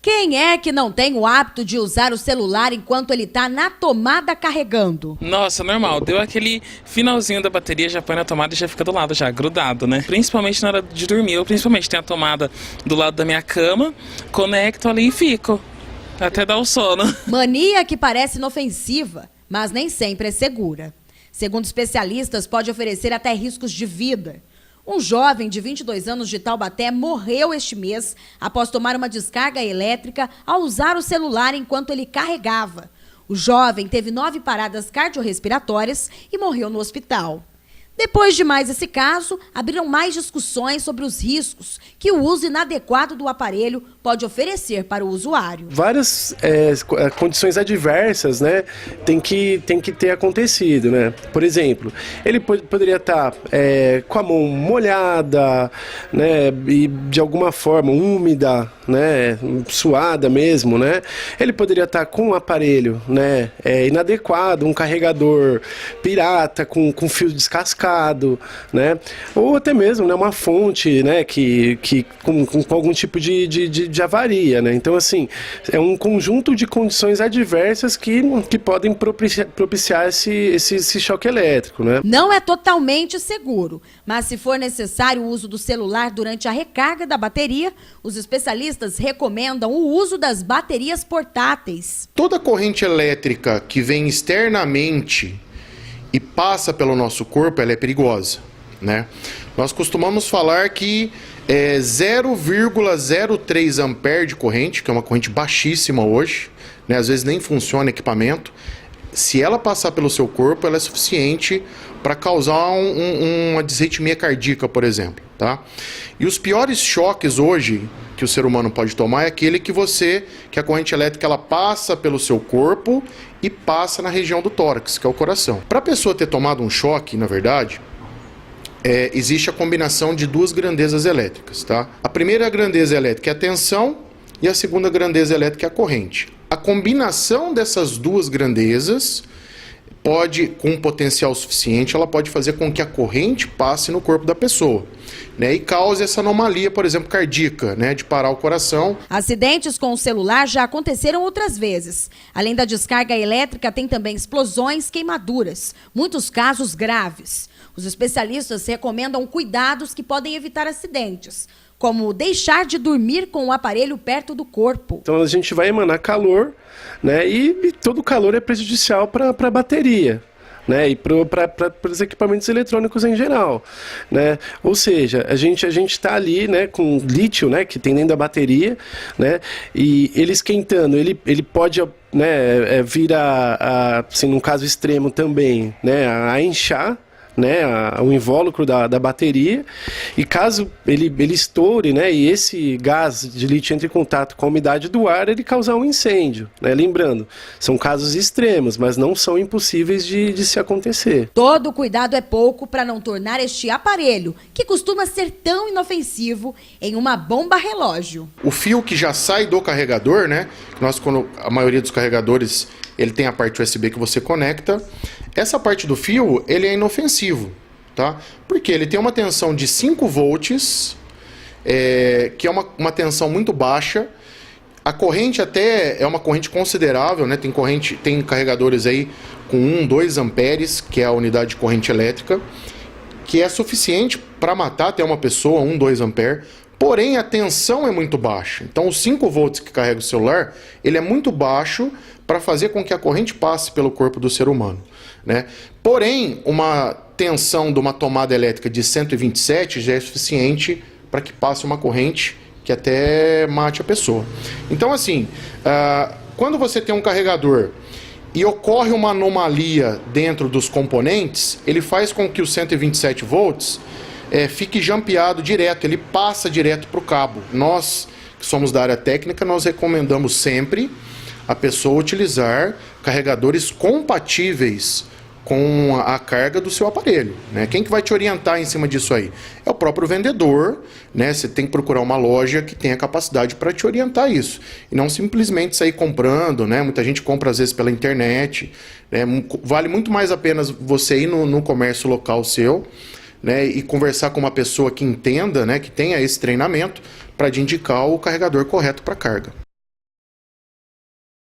Quem é que não tem o hábito de usar o celular enquanto ele está na tomada carregando? Nossa, normal. Deu aquele finalzinho da bateria, já põe na tomada e já fica do lado, já grudado, né? Principalmente na hora de dormir. Eu principalmente tenho a tomada do lado da minha cama, conecto ali e fico. Até dar o sono. Mania que parece inofensiva, mas nem sempre é segura. Segundo especialistas, pode oferecer até riscos de vida. Um jovem de 22 anos de Taubaté morreu este mês após tomar uma descarga elétrica ao usar o celular enquanto ele carregava. O jovem teve 9 paradas cardiorrespiratórias e morreu no hospital. Depois de mais esse caso, abriram mais discussões sobre os riscos que o uso inadequado do aparelho pode oferecer para o usuário. Várias condições adversas, né, tem que ter acontecido, né? Por exemplo, ele poderia estar com a mão molhada, né, e de alguma forma úmida, né, suada mesmo, né? Ele poderia estar com um aparelho, né, inadequado, um carregador pirata com fio descascado, né? Ou até mesmo, né, uma fonte, né, com algum tipo de avaria, né? Então, assim, é um conjunto de condições adversas que podem propiciar esse choque elétrico, né? Não é totalmente seguro, mas se for necessário o uso do celular durante a recarga da bateria, os especialistas recomendam o uso das baterias portáteis. Toda corrente elétrica que vem externamente e passa pelo nosso corpo, ela é perigosa, né? Nós costumamos falar que 0,03 ampere de corrente, que é uma corrente baixíssima hoje, né? Às vezes nem funciona equipamento. Se ela passar pelo seu corpo, ela é suficiente para causar uma disritmia cardíaca, por exemplo, tá? E os piores choques hoje que o ser humano pode tomar é aquele que a corrente elétrica ela passa pelo seu corpo e passa na região do tórax, que é o coração. Para a pessoa ter tomado um choque, na verdade, existe a combinação de duas grandezas elétricas, tá? A primeira grandeza elétrica é a tensão e a segunda grandeza elétrica é a corrente. A combinação dessas duas grandezas pode, com um potencial suficiente, ela pode fazer com que a corrente passe no corpo da pessoa, né, e cause essa anomalia, por exemplo, cardíaca, né, de parar o coração. Acidentes com o celular já aconteceram outras vezes. Além da descarga elétrica, tem também explosões, queimaduras, muitos casos graves. Os especialistas recomendam cuidados que podem evitar acidentes, como deixar de dormir com o aparelho perto do corpo. Então a gente vai emanar calor, né, e todo o calor é prejudicial para a bateria, né, e para os equipamentos eletrônicos em geral, né? Ou seja, a gente está ali, né, com lítio, né, que tem dentro da bateria, né, e ele esquentando, ele pode, né, vir assim, num caso extremo também, né, a inchar, né, o invólucro da bateria, e caso ele estoure, né, e esse gás de lítio entre em contato com a umidade do ar, ele causar um incêndio, né? Lembrando, são casos extremos, mas não são impossíveis de se acontecer. Todo cuidado é pouco para não tornar este aparelho, que costuma ser tão inofensivo, em uma bomba relógio. O fio que já sai do carregador, né, quando a maioria dos carregadores ele tem a parte USB que você conecta, essa parte do fio, ele é inofensivo, tá? Porque ele tem uma tensão de 5 volts, que é uma tensão muito baixa. A corrente até é uma corrente considerável, né? Tem carregadores aí com 1, 2 amperes, que é a unidade de corrente elétrica, que é suficiente para matar até uma pessoa, 1, 2 amperes. Porém, a tensão é muito baixa. Então, os 5 volts que carrega o celular, ele é muito baixo para fazer com que a corrente passe pelo corpo do ser humano, né? Porém, uma tensão de uma tomada elétrica de 127 já é suficiente para que passe uma corrente que até mate a pessoa. Então, assim, quando você tem um carregador e ocorre uma anomalia dentro dos componentes, ele faz com que os 127 volts fique jampeado direto, ele passa direto para o cabo. Nós, que somos da área técnica, nós recomendamos sempre a pessoa utilizar carregadores compatíveis com a carga do seu aparelho, né? Quem que vai te orientar em cima disso aí? É o próprio vendedor, né? Você tem que procurar uma loja que tenha capacidade para te orientar isso. E não simplesmente sair comprando, né? Muita gente compra às vezes pela internet, né? Vale muito mais a pena você ir no comércio local seu, né, e conversar com uma pessoa que entenda, né, que tenha esse treinamento para te indicar o carregador correto para carga.